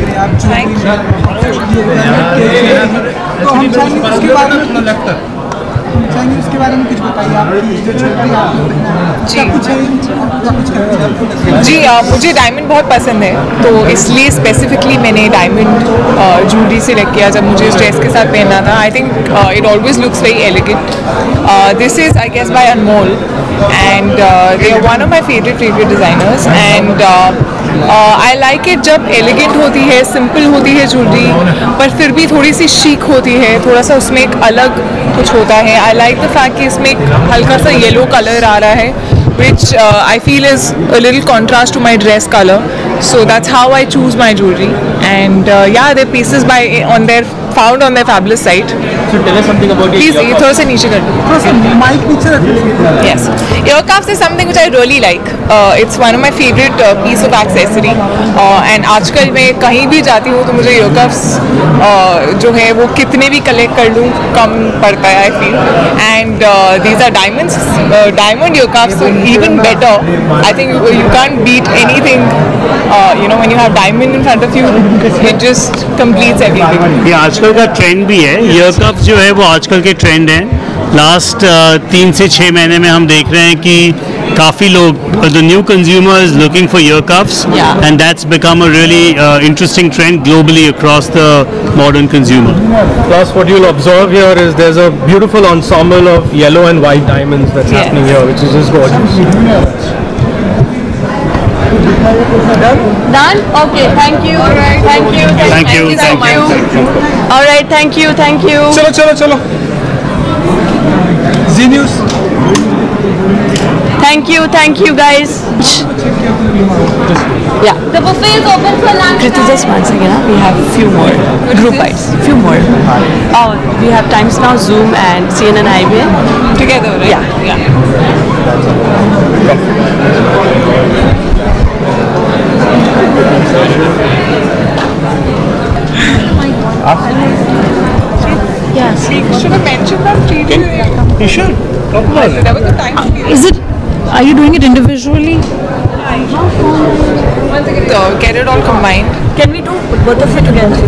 लग रहे हैं आप, तो हम चाहेंगे उसके बारे में उसके बारे में कुछ बताइए आप, जो ज्वेलरी आप जी मुझे डायमंड बहुत पसंद है, तो इसलिए स्पेसिफिकली मैंने डायमंड ज्वेलरी सेलेक्ट किया जब मुझे इस ड्रेस के साथ पहनना था. I think it always looks very elegant. This is I guess by Anmol and they are one of my favourite designers and I like it जब एलिगेंट होती है, सिंपल होती है ज्वेलरी, पर फिर भी थोड़ी सी शीक होती है, थोड़ा सा उसमें एक अलग कुछ होता है. आई लाइक द फैक्ट कि इसमें एक हल्का सा येलो कलर आ रहा है, which I feel is a little contrast to my dress color. So that's how I choose my jewelry. And yeah, their pieces found on their fabulous site. So tell us something about Please, ये थोड़ा सा नीचे कर दो. थोड़ा सा mic नीचे रखिए. Yes, ear cuffs is something which I really like. It's one of my favorite piece of accessory. And आजकल मैं कहीं भी जाती हूँ तो मुझे ear cuffs जो है वो कितने भी कलेक्ट कर लूँ कम पड़ता है I feel. And these are diamonds, diamond ear cuffs, so even better. I think you can't beat anything. When you have diamond in front of you, it just completes everything. ये आजकल का trend भी है. Year coughs जो है वो आजकल के ट्रेंड हैं. लास्ट 3 से 6 महीने में हम देख रहे हैं कि काफ़ी लोग, the new consumer is looking for year coughs and that's become a really interesting trend globally across the modern consumer. Plus, what you'll observe here is there's a beautiful ensemble of yellow and white diamonds that's happening here, which is just gorgeous. Done? Okay, thank you. All right. Thank you. Thank you. So much. All right, thank you. Thank you. चलो Zee News. Thank you guys. Yeah. The buffet is open for lunch. Kriti, just one second. We have few more group bites. Few more. Oh, we have Times Now, Zoom, and CNN IB Together, right? Yeah. Yes. Should have mentioned that previously. You should. Talk about it. There was a time. Is it? Are you doing it individually? One second. Get it all combined. Can we do both of it together?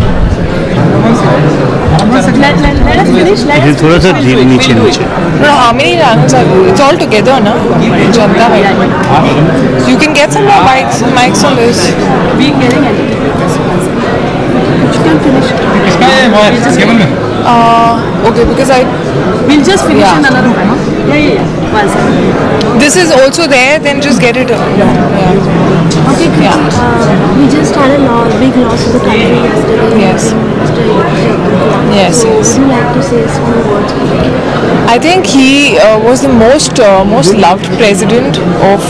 Let us finish. ये थोड़ा सा धीरे नीचे. No, how many channels are It's all together, na? Janta hai. You can get some more mics on this. We getting it. You can finish. Okay, because We'll just finish in another one. Yeah. One second. This is also there, then just get it. Yeah. Okay, Kriti. We just had a big loss of the country yesterday. Yes. Yes. Would you like to say some words? I think he was the most loved president of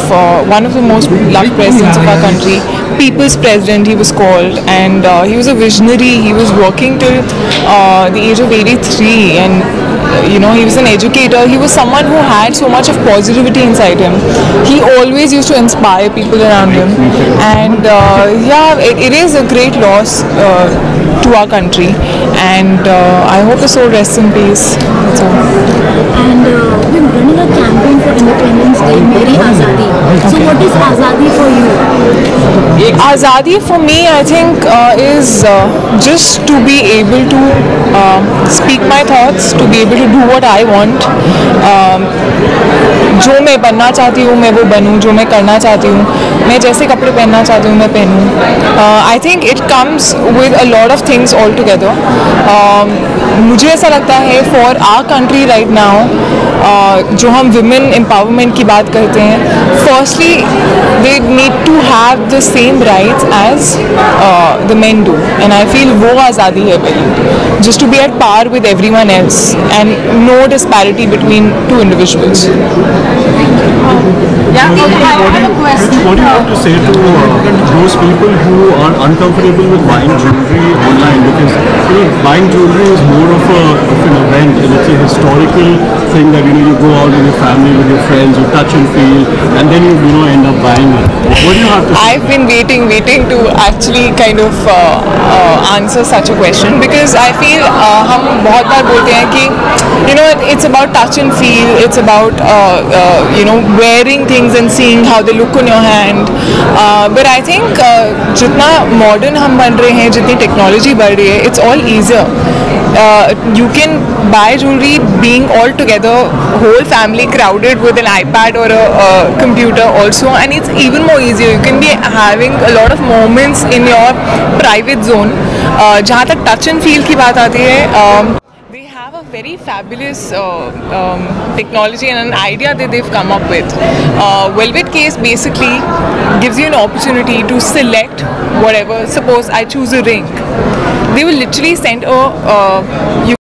one of the most loved presidents of our country. People's president, he was called, and he was a visionary. He was working till the age of 83, and he was an educator. He was someone who had so much of positivity inside him. He always used to inspire people around him, and it is a great loss to our country, and I hope the soul rests in peace. That's all. And we're running a campaign for Independence Day, Meri Azadi. So what is Azadi for you? Azadi for me, I think, is just to be able to speak my thoughts, to be able to do what I want. जो मैं बनना चाहती हूँ मैं वो बनूँ, जो मैं करना चाहती हूँ, मैं जैसे कपड़े पहनना चाहती हूँ मैं पहनूँ. I think it comes with a lot of things all together. मुझे ऐसा लगता है for our country right now, जो हम विमेन एम्पावरमेंट की बात करते हैं, firstly they need to have the same rights as the men do, and I feel वो आज़ादी है पहले, just to be at par with everyone else and no disparity between two individuals. Yeah, I have a question. What do you want to say to those people who are uncomfortable with buying jewelry online? Because buying jewelry is more of an event, and it's a historical thing that you go out with your family, with your friends, you touch and feel, and then you end up buying it. What do you have to say? I've been waiting to actually kind of answer such a question, because I feel हम बहुत बार बोलते हैं कि it's about touch and feel, it's about wearing things and seeing how they look on your hand, but I think जितना modern हम बन रहे हैं, जितनी technology बढ़ रही है, it's all easier. You can buy jewelry being all together, whole family crowded with an iPad or a computer also, and it's even more easier. You can be having a lot of moments in your private zone. जहाँ तक touch and feel की बात आती है, they have a very fabulous technology and an idea that they've come up with. Velvet Case basically gives you an opportunity to select whatever. Suppose I choose a ring. They will literally send a